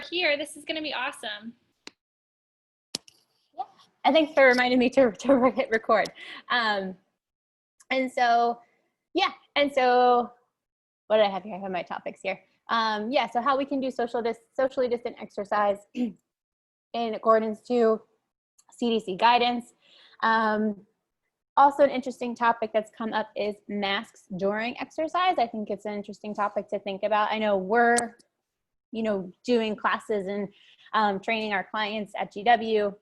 here. This is going to be awesome. Yeah, and thanks for reminding me to hit record. And so, yeah, and so what do I have here? I have my topics here. Yeah, so how we can do socially distant exercise in accordance to CDC guidance. Also an interesting topic that's come up is masks during exercise. I think it's an interesting topic to think about. I know we're, doing classes and training our clients at GW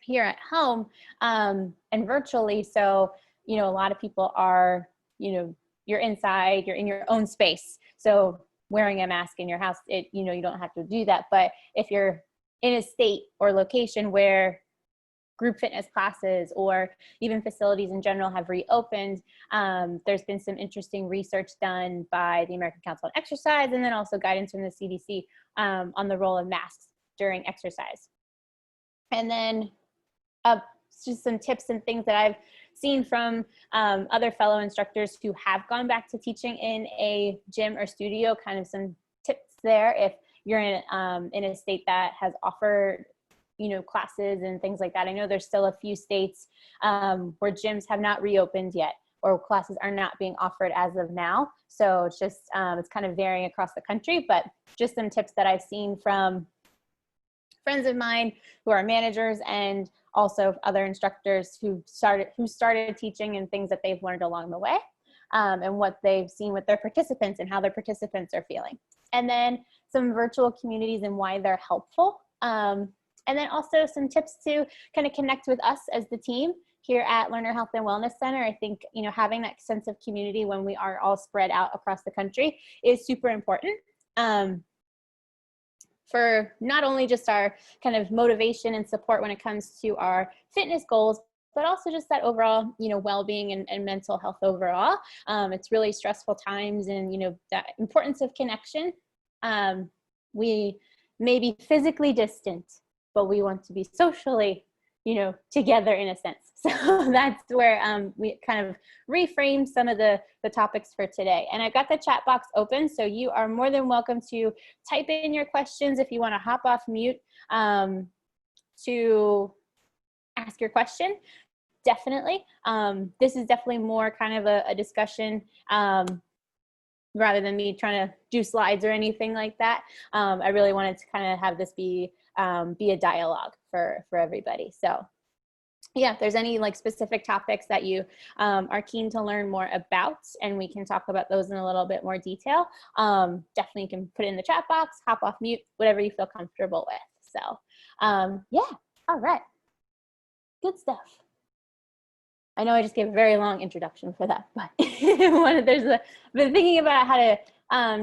here at home and virtually. So, a lot of people are, you're inside, you're in your own space. So wearing a mask in your house, you don't have to do that. But if you're in a state or location where group fitness classes or even facilities in general have reopened, there's been some interesting research done by the American Council on Exercise and then also guidance from the CDC on the role of masks during exercise. And then just some tips and things that I've seen from other fellow instructors who have gone back to teaching in a gym or studio, kind of some tips there if you're in a state that has offered classes and things like that. I know there's still a few states where gyms have not reopened yet or classes are not being offered as of now. So it's just, it's kind of varying across the country, but just some tips that I've seen from friends of mine who are managers and also other instructors who started teaching and things that they've learned along the way and what they've seen with their participants and how their participants are feeling. And then some virtual communities and why they're helpful. And then also some tips to kind of connect with us as the team here at Learner Health and Wellness Center. I think, having that sense of community when we are all spread out across the country is super important for not only just our kind of motivation and support when it comes to our fitness goals, but also just that overall, well-being and mental health overall. It's really stressful times and, that importance of connection. We may be physically distant, but we want to be socially, together in a sense. So that's where we kind of reframe some of the topics for today. And I've got the chat box open, so you are more than welcome to type in your questions if you want to hop off mute to ask your question. Definitely. This is definitely more kind of a discussion rather than me trying to do slides or anything like that. I really wanted to kind of have this be a dialogue for everybody. So yeah, if there's any like specific topics that you are keen to learn more about, and we can talk about those in a little bit more detail, definitely you can put it in the chat box, hop off mute, whatever you feel comfortable with. So yeah, all right, good stuff. I know I just gave a very long introduction for that, but I've been thinking about how to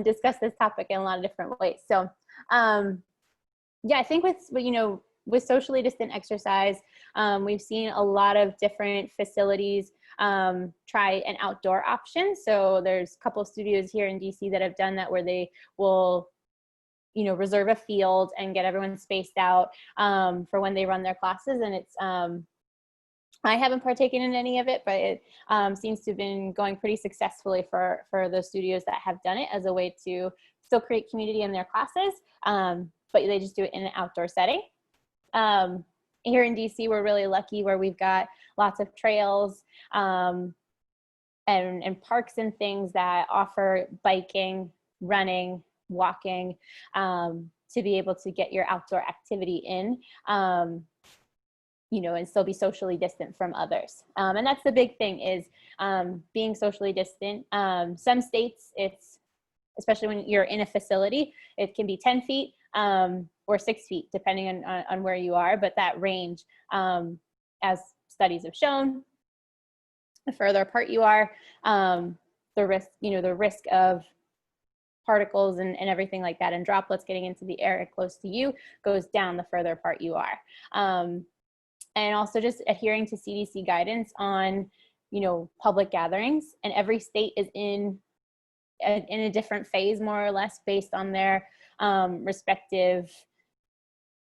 discuss this topic in a lot of different ways. So yeah, I think with socially distant exercise, we've seen a lot of different facilities try an outdoor option. So there's a couple of studios here in DC that have done that, where they will reserve a field and get everyone spaced out for when they run their classes. And it's I haven't partaken in any of it, but it seems to have been going pretty successfully for those studios that have done it as a way to still create community in their classes, but they just do it in an outdoor setting. Here in DC, we're really lucky where we've got lots of trails and parks and things that offer biking, running, walking to be able to get your outdoor activity in. And still be socially distant from others. And that's the big thing, is being socially distant. Some states, especially when you're in a facility, it can be 10 feet or 6 feet, depending on where you are. But that range, as studies have shown, the further apart you are, the risk of particles and everything like that and droplets getting into the air close to you goes down the further apart you are. And also just adhering to CDC guidance on, public gatherings. And every state is in a different phase, more or less, based on their respective,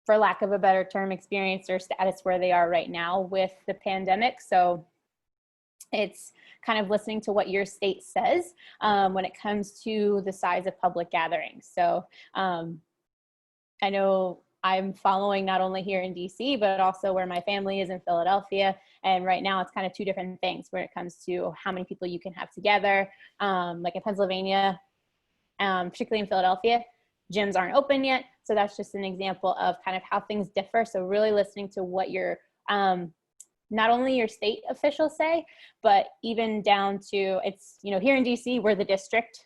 for lack of a better term, experience or status where they are right now with the pandemic. So it's kind of listening to what your state says when it comes to the size of public gatherings. So I know I'm following not only here in DC, but also where my family is in Philadelphia. And right now it's kind of two different things when it comes to how many people you can have together. Like in Pennsylvania, particularly in Philadelphia, gyms aren't open yet. So that's just an example of kind of how things differ. So really listening to what your, not only your state officials say, but even down to it's, here in DC, we're the district.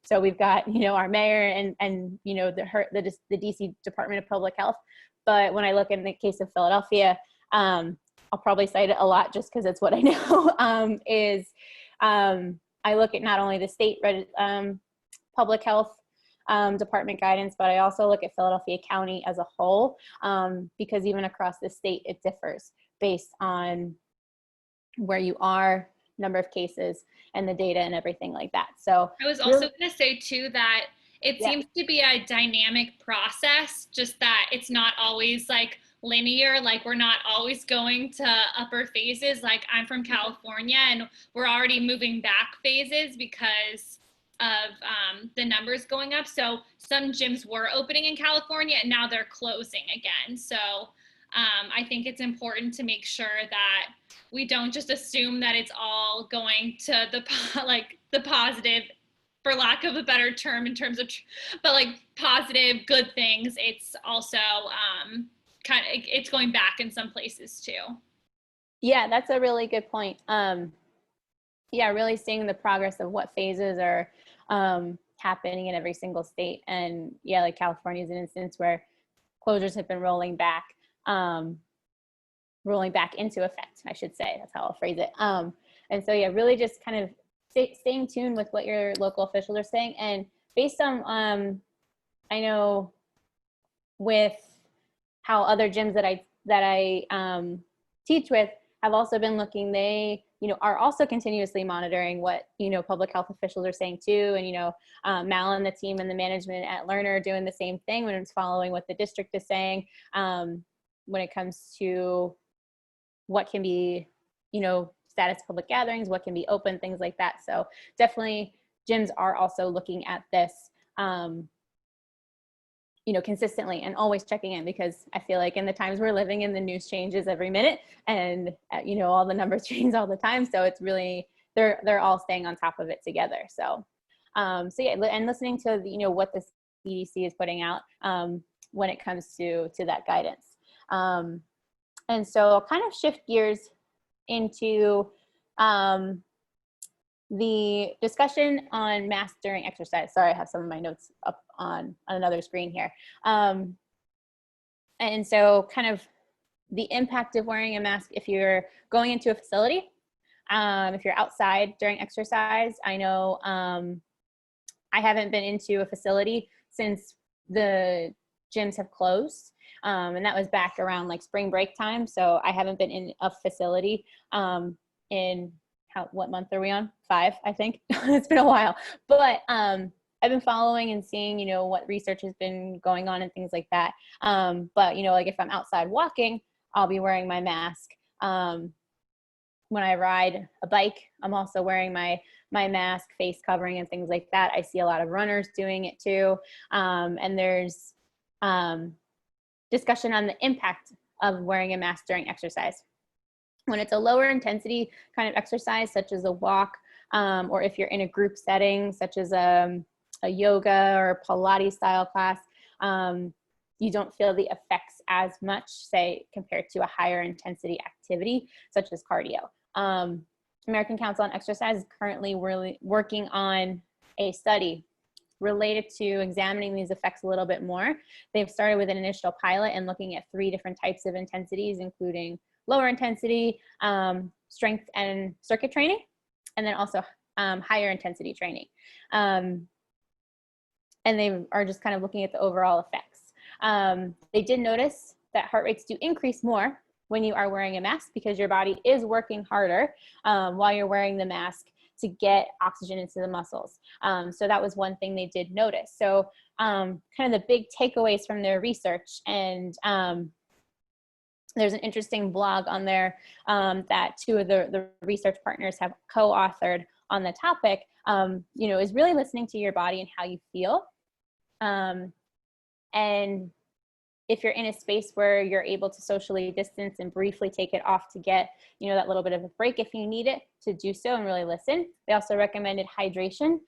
So we've got, our mayor and the DC Department of Public Health. But when I look in the case of Philadelphia, I'll probably cite it a lot just because it's what I know, I look at not only the state public health department guidance, but I also look at Philadelphia County as a whole, because even across the state, it differs based on where you are, number of cases, and the data and everything like that. So I was also going to say too that it seems to be a dynamic process, just that it's not always like linear, like we're not always going to upper phases. Like I'm from California and we're already moving back phases because of the numbers going up. So some gyms were opening in California and now they're closing again. So I think it's important to make sure that we don't just assume that it's all going to the positive, for lack of a better term in terms of, but like positive, good things. It's also it's going back in some places too. Yeah, that's a really good point. Yeah, really seeing the progress of what phases are happening in every single state. And yeah, like California is an instance where closures have been rolling back into effect, I should say. That's how I'll phrase it. And so, yeah, really just kind of staying tuned with what your local officials are saying. And based on, I know with how other gyms that I teach with have also been looking, they, are also continuously monitoring what, public health officials are saying too. And, Mal and the team and the management at Learner are doing the same thing when it's following what the district is saying, when it comes to what can be, status public gatherings, what can be open, things like that. So definitely gyms are also looking at this, consistently and always checking in, because I feel like in the times we're living in, the news changes every minute and, all the numbers change all the time. So it's really, they're all staying on top of it together. So, yeah, and listening to, what the CDC is putting out when it comes to that guidance. And so I'll kind of shift gears into the discussion on masks during exercise. Sorry, I have some of my notes up on another screen here. And so kind of the impact of wearing a mask if you're going into a facility, if you're outside during exercise. I know I haven't been into a facility since the gyms have closed. And that was back around like spring break time. So I haven't been in a facility in what month are we on? 5, I think. It's been a while. But I've been following and seeing, what research has been going on and things like that. But, like if I'm outside walking, I'll be wearing my mask. When I ride a bike, I'm also wearing my mask, face covering and things like that. I see a lot of runners doing it too. And there's discussion on the impact of wearing a mask during exercise. When it's a lower intensity kind of exercise, such as a walk, or if you're in a group setting, such as a yoga or Pilates style class, you don't feel the effects as much, say, compared to a higher intensity activity, such as cardio. American Council on Exercise is currently working on a study related to examining these effects a little bit more. They've started with an initial pilot and looking at 3 different types of intensities, including lower intensity, strength and circuit training, and then also higher intensity training. And they are just kind of looking at the overall effects. They did notice that heart rates do increase more when you are wearing a mask, because your body is working harder while you're wearing the mask to get oxygen into the muscles. So that was one thing they did notice. So kind of the big takeaways from their research, and there's an interesting blog on there that 2 of the research partners have co-authored on the topic, is really listening to your body and how you feel. And if you're in a space where you're able to socially distance and briefly take it off to get, you know, that little bit of a break if you need it, to do so and really listen. They also recommended hydration,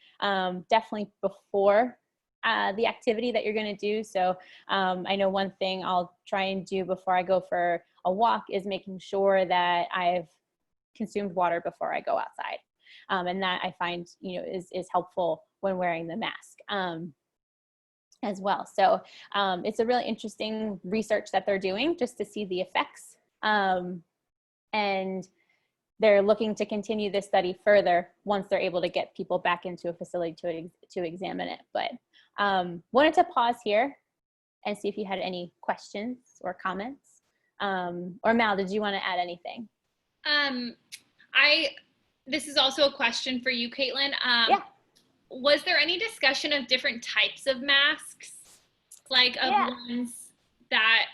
definitely before the activity that you're going to do. So I know one thing I'll try and do before I go for a walk is making sure that I've consumed water before I go outside. And that I find, you know, is helpful when wearing the mask. As well. So it's a really interesting research that they're doing just to see the effects. And they're looking to continue this study further once they're able to get people back into a facility to examine it. But wanted to pause here and see if you had any questions or comments. Or Mal, did you want to add anything? This is also a question for you, Caitlin. Yeah. Was there any discussion of different types of masks, like of ones that,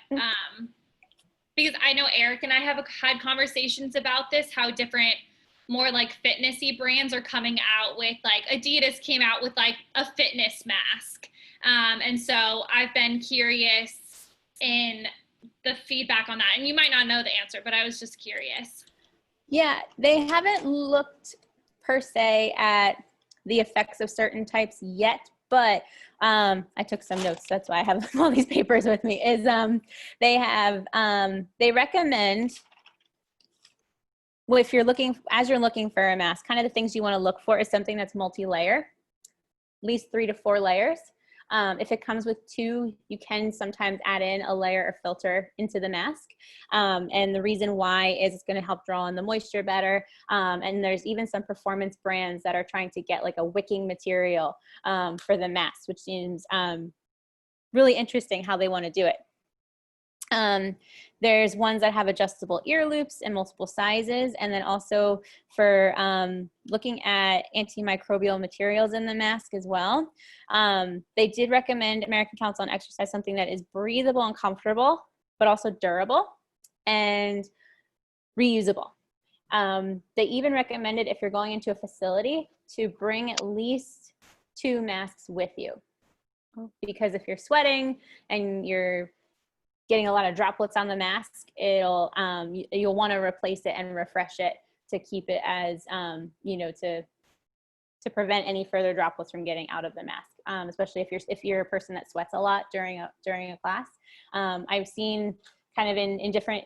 because I know Eric and I have had conversations about this, how different more like fitnessy brands are coming out with, like Adidas came out with like a fitness mask. And so I've been curious in the feedback on that. And you might not know the answer, but I was just curious. Yeah, they haven't looked per se at the effects of certain types yet, but I took some notes. That's why I have all these papers with me. Is they recommend, well, if you're looking, as you're looking for a mask, kind of the things you want to look for is something that's multi-layer, at least 3 to 4 layers. If it comes with 2, you can sometimes add in a layer or filter into the mask. And the reason why is it's going to help draw in the moisture better. And there's even some performance brands that are trying to get like a wicking material for the mask, which seems really interesting how they want to do it. There's ones that have adjustable ear loops in multiple sizes. And then also for looking at antimicrobial materials in the mask as well. They did recommend, American Council on Exercise, something that is breathable and comfortable, but also durable and reusable. They even recommended, if you're going into a facility, to bring at least 2 masks with you. Because if you're sweating and you're getting a lot of droplets on the mask, it'll you'll want to replace it and refresh it to keep it as you know, to prevent any further droplets from getting out of the mask, especially if you're a person that sweats a lot during a class. I've seen kind of in different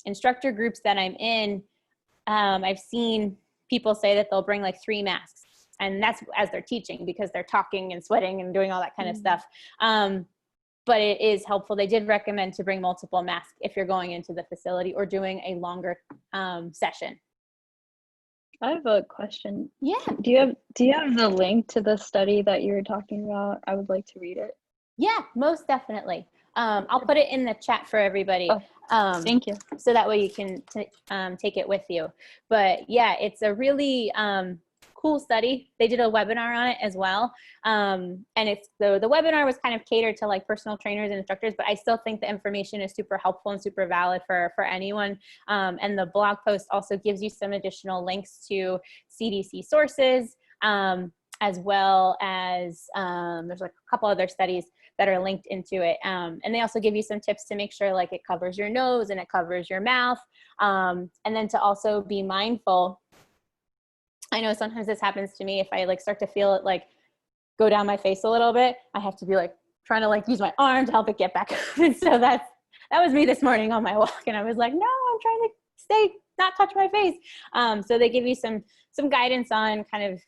instructor groups that I'm in, I've seen people say that they'll bring like 3 masks, and that's as they're teaching, because they're talking and sweating and doing all that kind of stuff. But it is helpful. They did recommend to bring multiple masks if you're going into the facility or doing a longer session. I have a question. Yeah. Do you have the link to the study that you were talking about? I would like to read it. Yeah, most definitely. I'll put it in the chat for everybody. Thank you. So that way you can take it with you. But yeah, it's a really cool study. They did a webinar on it as well. And it's the webinar was kind of catered to like personal trainers and instructors, but I still think the information is super helpful and super valid for anyone. And the blog post also gives you some additional links to CDC sources, as well as there's like a couple other studies that are linked into it. And they also give you some tips to make sure like it covers your nose and it covers your mouth. And then to also be mindful. I know sometimes this happens to me. If I like start to feel it like go down my face a little bit, I have to be like trying to like use my arm to help it get back up. And so that was me this morning on my walk. And I was like, no, I'm trying to not touch my face. So they give you some guidance on kind of,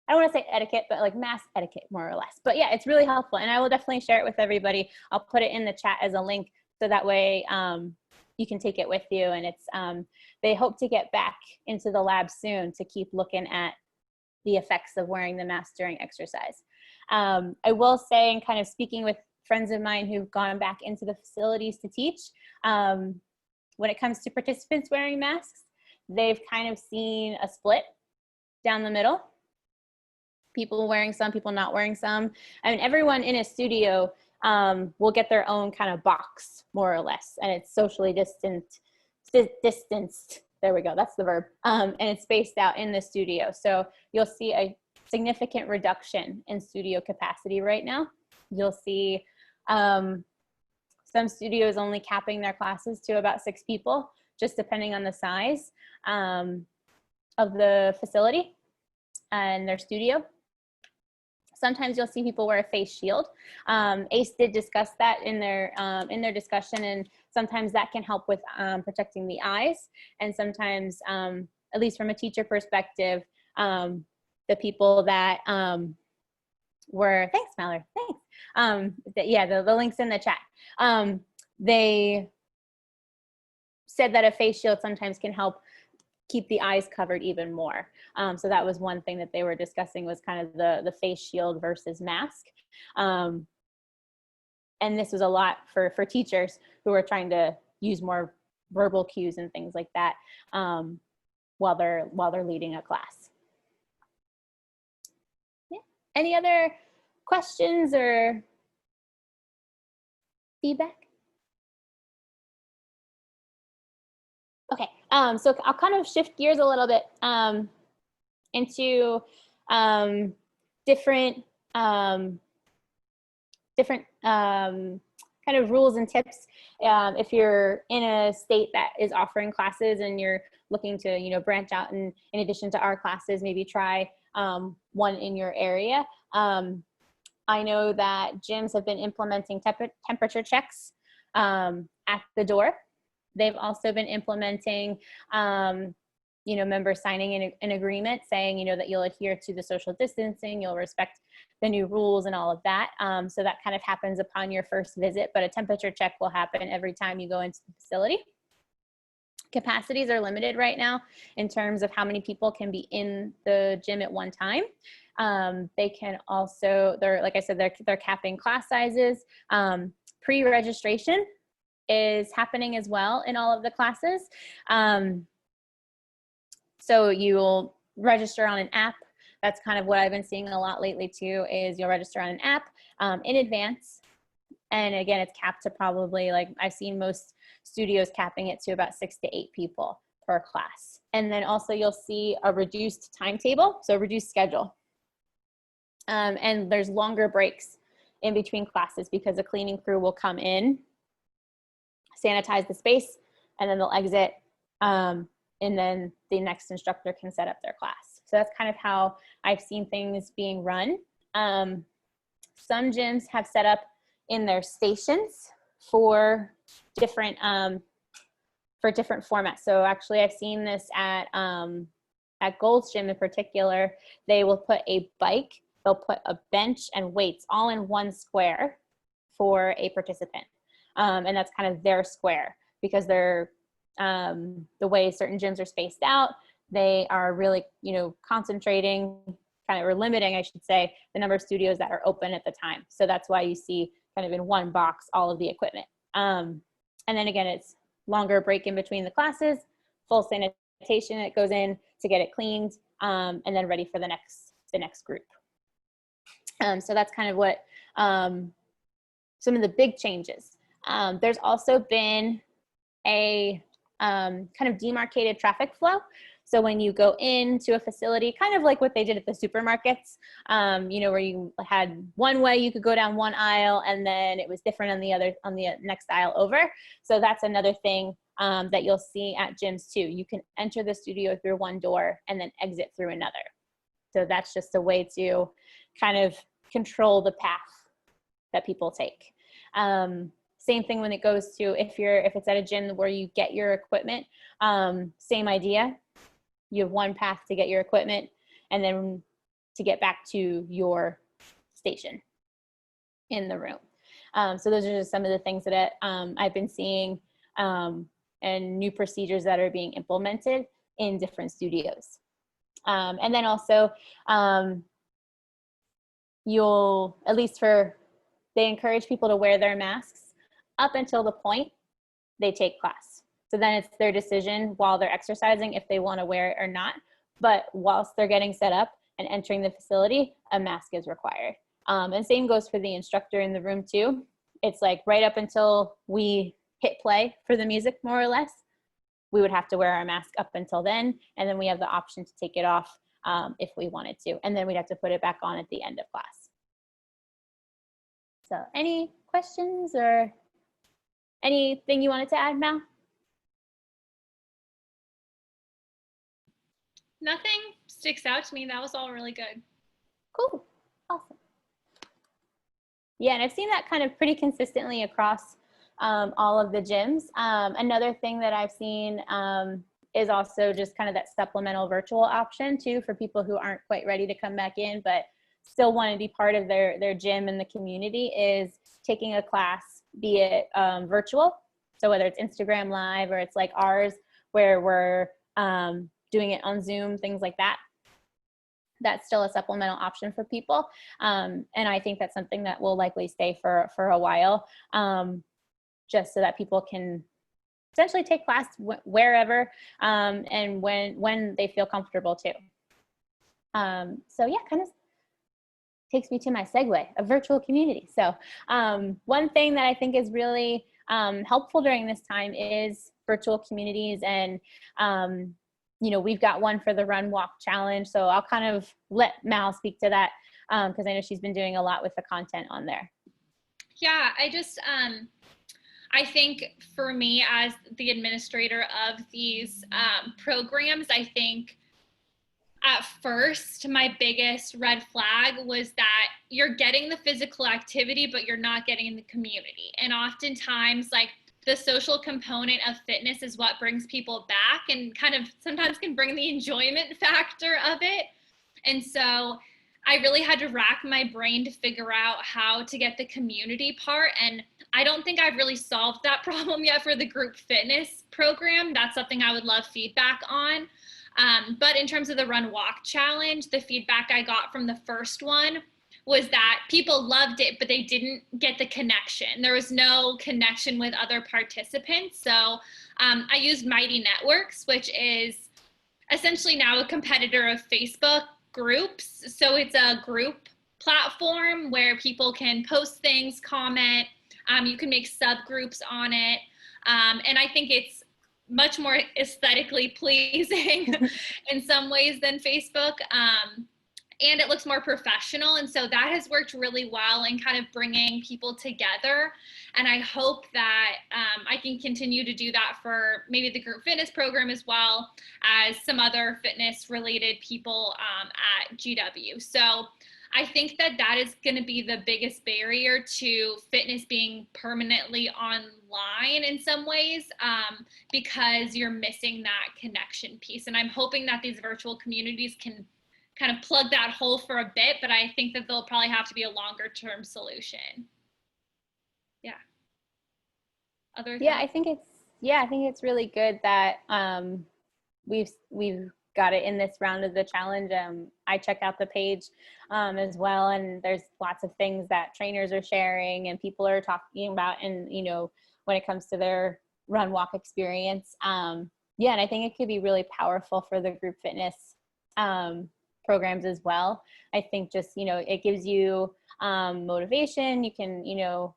I don't want to say etiquette, but like mask etiquette more or less. But yeah, it's really helpful. And I will definitely share it with everybody. I'll put it in the chat as a link so that way you can take it with you. And it's they hope to get back into the lab soon to keep looking at the effects of wearing the mask during exercise. I will say, and kind of speaking with friends of mine who've gone back into the facilities to teach, when it comes to participants wearing masks, they've kind of seen a split down the middle. People wearing some, people not wearing some. I mean, everyone in a studio will get their own kind of box, more or less, and it's socially distanced. There we go, that's the verb. And it's spaced out in the studio. So you'll see a significant reduction in studio capacity right now. You'll see some studios only capping their classes to about 6 people, just depending on the size of the facility and their studio. Sometimes you'll see people wear a face shield. ACE did discuss that in their discussion, and sometimes that can help with protecting the eyes. And sometimes, at least from a teacher perspective, the people that were, thanks Mallory, thanks. The link's in the chat. They said that a face shield sometimes can help keep the eyes covered even more. So that was one thing that they were discussing, was kind of the face shield versus mask. And this was a lot for teachers who are trying to use more verbal cues and things like that while they're leading a class. Yeah. Any other questions or feedback? Okay, so I'll kind of shift gears a little bit into different kind of rules and tips. If you're in a state that is offering classes and you're looking to, you know, branch out, and in addition to our classes, maybe try one in your area. I know that gyms have been implementing temperature checks at the door. They've also been implementing, you know, members signing an agreement saying, you know, that you'll adhere to the social distancing, you'll respect the new rules and all of that. So that kind of happens upon your first visit, but a temperature check will happen every time you go into the facility. Capacities are limited right now in terms of how many people can be in the gym at one time. They can also, like I said, they're capping class sizes. Pre-registration is happening as well in all of the classes. So you'll register on an app. That's kind of what I've been seeing a lot lately too, is you'll register on an app in advance. And again, it's capped to probably, like I've seen most studios capping it to about 6 to 8 people per class. And then also you'll see a reduced timetable, so a reduced schedule. And there's longer breaks in between classes because the cleaning crew will come in, sanitize the space, and then they'll exit. And then the next instructor can set up their class. So that's kind of how I've seen things being run. Some gyms have set up in their stations for different formats. So actually I've seen this at Gold's Gym in particular. They will put a bike, they'll put a bench and weights all in one square for a participant. And that's kind of their square, because they're the way certain gyms are spaced out, they are really, you know, concentrating, kind of, or limiting, I should say, the number of studios that are open at the time. So that's why you see kind of in one box all of the equipment. And then again, it's longer break in between the classes, full sanitation that goes in to get it cleaned, and then ready for the next group. So that's kind of what some of the big changes. There's also been a kind of demarcated traffic flow. So when you go into a facility, kind of like what they did at the supermarkets, you know, where you had one way you could go down one aisle, and then it was different on the next aisle over. So that's another thing that you'll see at gyms too. You can enter the studio through one door and then exit through another. So that's just a way to kind of control the path that people take. Same thing when it goes to, if it's at a gym where you get your equipment, same idea. You have one path to get your equipment and then to get back to your station in the room. So those are just some of the things that I've been seeing, and new procedures that are being implemented in different studios. And then also, they encourage people to wear their masks up until the point they take class. So then it's their decision while they're exercising if they want to wear it or not. But whilst they're getting set up and entering the facility, a mask is required. And same goes for the instructor in the room too. It's like right up until we hit play for the music, more or less, we would have to wear our mask up until then. And then we have the option to take it off if we wanted to. And then we'd have to put it back on at the end of class. So any questions or anything you wanted to add, Mal? Nothing sticks out to me. That was all really good. Cool. Awesome. Yeah, and I've seen that kind of pretty consistently across all of the gyms. Another thing that I've seen is also just kind of that supplemental virtual option too for people who aren't quite ready to come back in, but still want to be part of their gym and the community, is taking a class, be it virtual. So whether it's Instagram Live or it's like ours where we're doing it on Zoom, things like that. That's still a supplemental option for people. And I think that's something that will likely stay for a while, just so that people can essentially take class wherever and when they feel comfortable too. So yeah, kind of takes me to my segue, a virtual community. So one thing that I think is really helpful during this time is virtual communities. And you know, we've got one for the Run Walk Challenge. So I'll kind of let Mal speak to that because I know she's been doing a lot with the content on there. Yeah, I think for me as the administrator of these programs, I think at first my biggest red flag was that you're getting the physical activity, but you're not getting the community. And oftentimes, like, the social component of fitness is what brings people back and kind of sometimes can bring the enjoyment factor of it. And so I really had to rack my brain to figure out how to get the community part. And I don't think I've really solved that problem yet for the group fitness program. That's something I would love feedback on. But in terms of the Run Walk Challenge, the feedback I got from the first one was that people loved it, but they didn't get the connection. There was no connection with other participants. So I used Mighty Networks, which is essentially now a competitor of Facebook groups. So it's a group platform where people can post things, comment. You can make subgroups on it. And I think it's much more aesthetically pleasing in some ways than Facebook. And it looks more professional. And so that has worked really well in kind of bringing people together. And I hope that I can continue to do that for maybe the group fitness program as well as some other fitness related people at GW. So I think that that is going to be the biggest barrier to fitness being permanently online in some ways, because you're missing that connection piece. And I'm hoping that these virtual communities can kind of plug that hole for a bit, but I think that they'll probably have to be a longer term solution. Yeah. Other Yeah, thoughts? I think it's really good that we've got it in this round of the challenge. I check out the page as well, and there's lots of things that trainers are sharing and people are talking about, and you know, when it comes to their run walk experience. Yeah, and I think it could be really powerful for the group fitness programs as well. I think just, you know, it gives you motivation. You can, you know,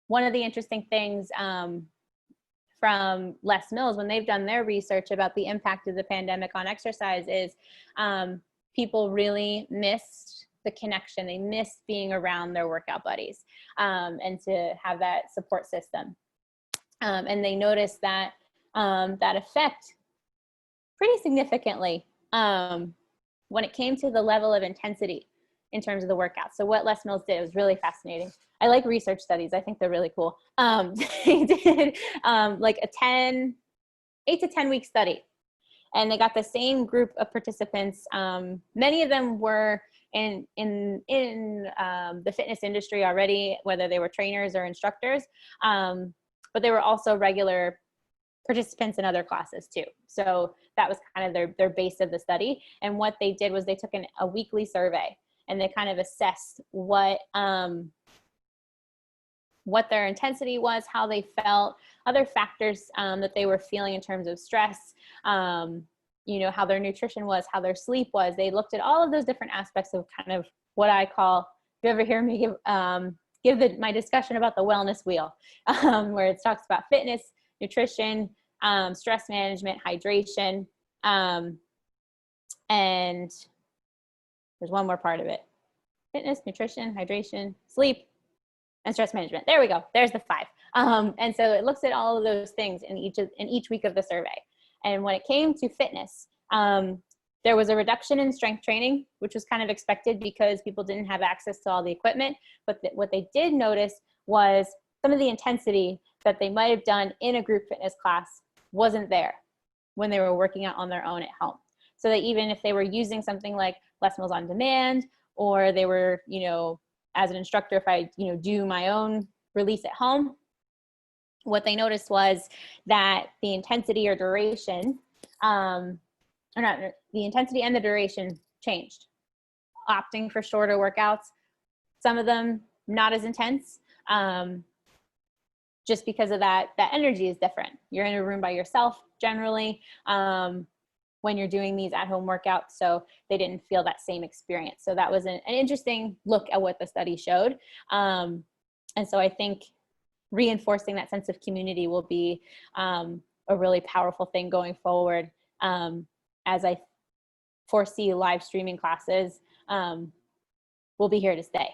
one of the interesting things from Les Mills, when they've done their research about the impact of the pandemic on exercise, is people really missed the connection. They missed being around their workout buddies and to have that support system. And they noticed that that effect pretty significantly when it came to the level of intensity in terms of the workout. So what Les Mills did was really fascinating. I like research studies. I think they're really cool. They did like a 8 to 10 week study, and they got the same group of participants. Many of them were in the fitness industry already, whether they were trainers or instructors, but they were also regular participants in other classes too. So that was kind of their base of the study. And what they did was they took a weekly survey, and they kind of assessed what their intensity was, how they felt, other factors that they were feeling in terms of stress, you know, how their nutrition was, how their sleep was. They looked at all of those different aspects of kind of what I call, if you ever hear me give my discussion about the wellness wheel, where it talks about fitness, nutrition, stress management, hydration, and there's one more part of it: fitness, nutrition, hydration, sleep, and stress management. There we go. There's the 5. And so it looks at all of those things in each week of the survey. And when it came to fitness, there was a reduction in strength training, which was kind of expected because people didn't have access to all the equipment. But what they did notice was some of the intensity that they might have done in a group fitness class wasn't there when they were working out on their own at home. So that even if they were using something like Les Mills On Demand, or they were, as an instructor, if I, do my own release at home, what they noticed was that the intensity or duration, or not, the intensity and the duration changed, opting for shorter workouts, some of them not as intense, just because of that energy is different. You're in a room by yourself generally when you're doing these at-home workouts, so they didn't feel that same experience. So that was an interesting look at what the study showed. And so I think reinforcing that sense of community will be a really powerful thing going forward, as I foresee live streaming classes will be here to stay.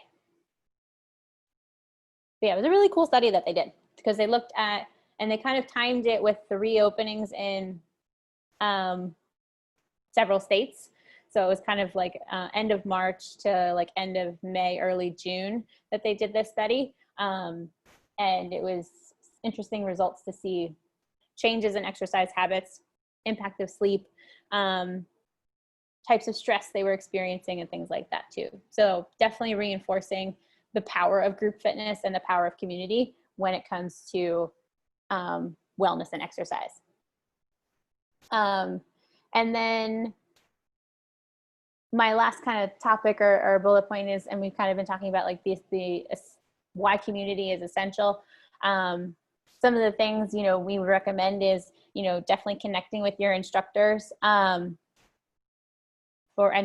But yeah, it was a really cool study that they did, because they looked at, and they kind of timed it with the reopenings in several states. So it was kind of like end of March to like end of May, early June that they did this study. And it was interesting results to see changes in exercise habits, impact of sleep, types of stress they were experiencing, and things like that too. So definitely reinforcing the power of group fitness and the power of community when it comes to wellness and exercise. And then my last kind of topic or bullet point is, and we've kind of been talking about like the why community is essential. Some of the things, we would recommend is, definitely connecting with your instructors and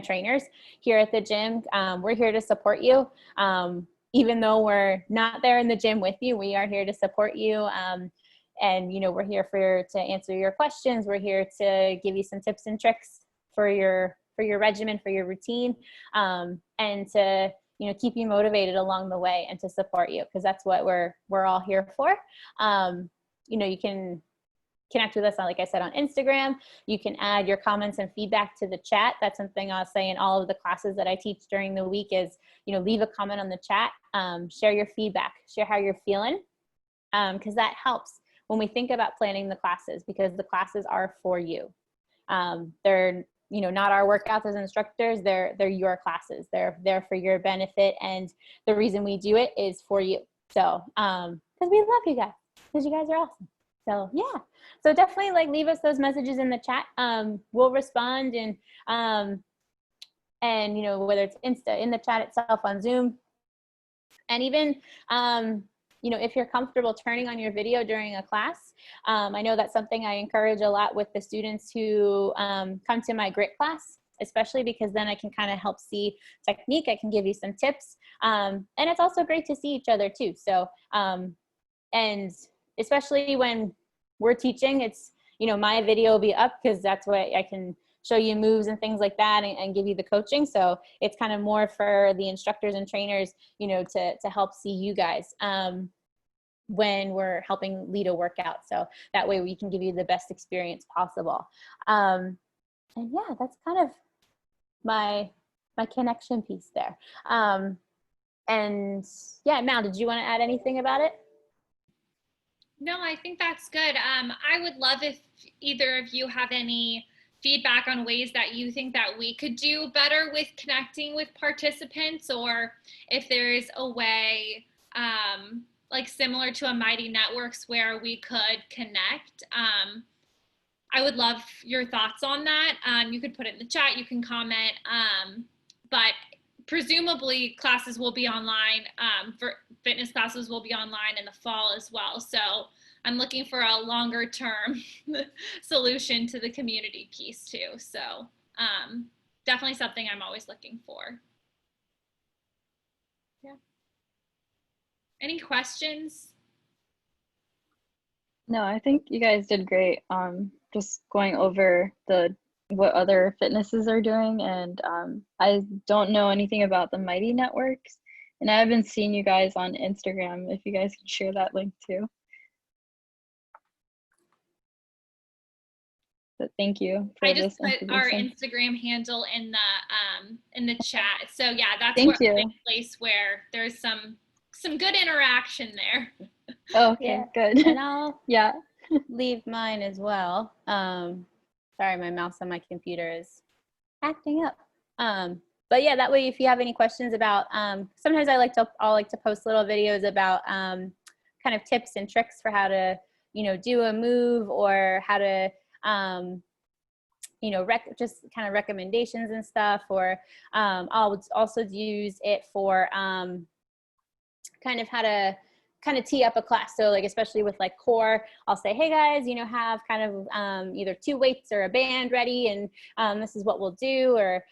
trainers here at the gym. We're here to support you. Even though we're not there in the gym with you, we are here to support you. And, we're here to answer your questions. We're here to give you some tips and tricks for your regimen, for your routine, and to, keep you motivated along the way and to support you, because that's what we're all here for. You can connect with us on, like I said, on Instagram. You can add your comments and feedback to the chat. That's something I'll say in all of the classes that I teach during the week is, leave a comment on the chat, share your feedback, share how you're feeling, because that helps when we think about planning the classes, because the classes are for you. They're, not our workouts as instructors, they're your classes. They're there for your benefit. And the reason we do it is for you. So, because we love you guys, because you guys are awesome. So yeah, so definitely like leave us those messages in the chat. We'll respond, and whether it's in the chat itself on Zoom, and even if you're comfortable turning on your video during a class. I know that's something I encourage a lot with the students who come to my grit class, especially because then I can kind of help see technique. I can give you some tips, and it's also great to see each other too. So and especially when we're teaching, it's, my video will be up because that's what I can show you moves and things like that, and give you the coaching. So it's kind of more for the instructors and trainers, to help see you guys when we're helping lead a workout. So that way we can give you the best experience possible. And yeah, that's kind of my connection piece there. And yeah, Mal, did you want to add anything about it? No, I think that's good. I would love if either of you have any feedback on ways that you think that we could do better with connecting with participants, or if there is a way like similar to a Mighty Networks where we could connect. I would love your thoughts on that. You could put it in the chat, you can comment, but presumably classes will be online, for fitness classes will be online in the fall as well. So I'm looking for a longer term solution to the community piece too. So definitely something I'm always looking for. Yeah. Any questions? No, I think you guys did great. Just going over what other fitnesses are doing, and I don't know anything about the Mighty Networks, And I haven't seen you guys on Instagram, if you guys can share that link too. But thank you for I this just put our information. Instagram handle in the chat. So yeah, that's Thank where you. a place where there's some good interaction there. Oh, okay, Yeah. good. And I'll Yeah. leave mine as well. Sorry, my mouse on my computer is acting up. But yeah, that way if you have any questions about, sometimes I'll like to post little videos about kind of tips and tricks for how to, do a move, or how to, just kind of recommendations and stuff. Or I'll also use it for kind of how to kind of tee up a class. So like, especially with like core, I'll say, hey guys, have kind of either 2 weights or a band ready, and this is what we'll do. Or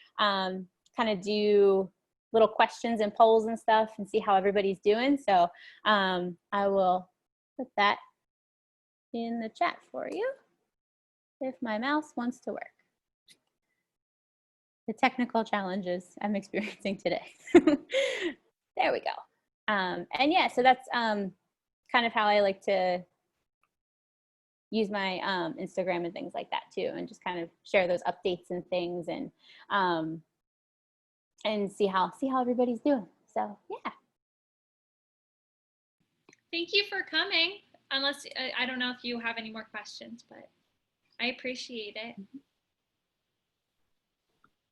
kind of do little questions and polls and stuff, and see how everybody's doing. So I will put that in the chat for you if my mouse wants to work. The technical challenges I'm experiencing today. There we go. And yeah, so that's kind of how I like to use my Instagram and things like that too, and just kind of share those updates and things, and see how everybody's doing. So yeah. Thank you for coming. Unless I don't know if you have any more questions, but I appreciate it.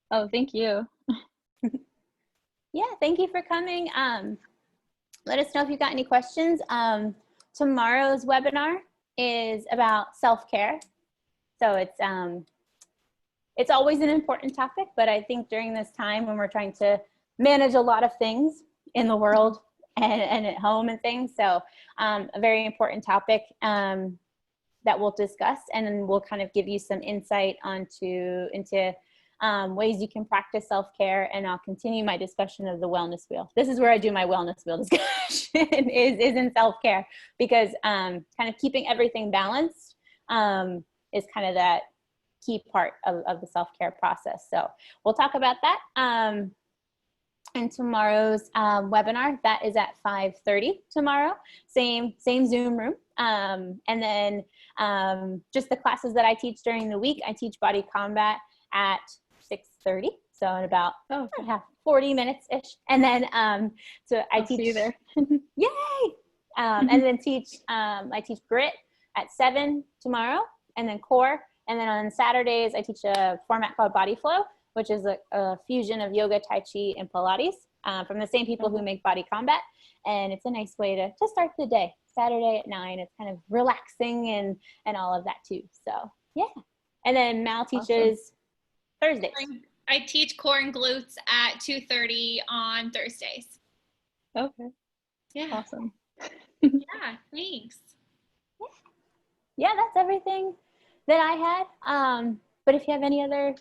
Oh, thank you. Yeah, thank you for coming. Let us know if you've got any questions. Tomorrow's webinar is about self-care. So it's always an important topic, but I think during this time when we're trying to manage a lot of things in the world and at home and things, so a very important topic that we'll discuss, and then we'll kind of give you some insight into ways you can practice self-care, and I'll continue my discussion of the wellness wheel. This is where I do my wellness wheel discussion is in self-care, because kind of keeping everything balanced is kind of that key part of the self-care process. So we'll talk about that. And tomorrow's webinar, that is at 5:30 tomorrow, same Zoom room. And then just the classes that I teach during the week, I teach body combat at 6:30, so in about 40 minutes-ish. And then so I'll teach, see you there. Yay! And then I teach grit at 7 tomorrow, and then core. And then on Saturdays, I teach a format called Body Flow, which is a fusion of yoga, Tai Chi, and Pilates from the same people who make Body Combat. And it's a nice way to start the day. Saturday at 9, it's kind of relaxing and all of that too. So yeah. And then Mal teaches Thursdays. I teach core and glutes at 2:30 on Thursdays. Okay. Yeah. Awesome. Yeah, thanks. Yeah, that's everything that I had. But if you have any other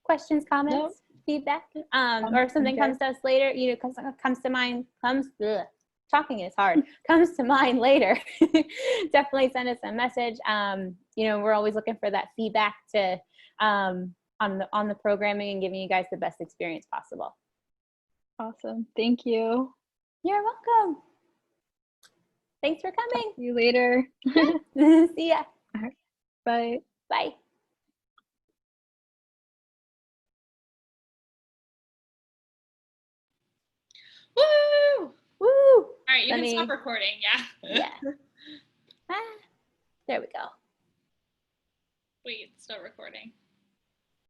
questions, comments, feedback, or if something comes to us later, comes to mind, talking is hard, comes to mind later, definitely send us a message. We're always looking for that feedback to on the programming and giving you guys the best experience possible. Awesome. Thank you. You're welcome. Thanks for coming. See you later. See ya. All right. Bye. Bye. Woo! Woo! All right, you can stop recording. Yeah. Yeah. There we go. Wait, still recording.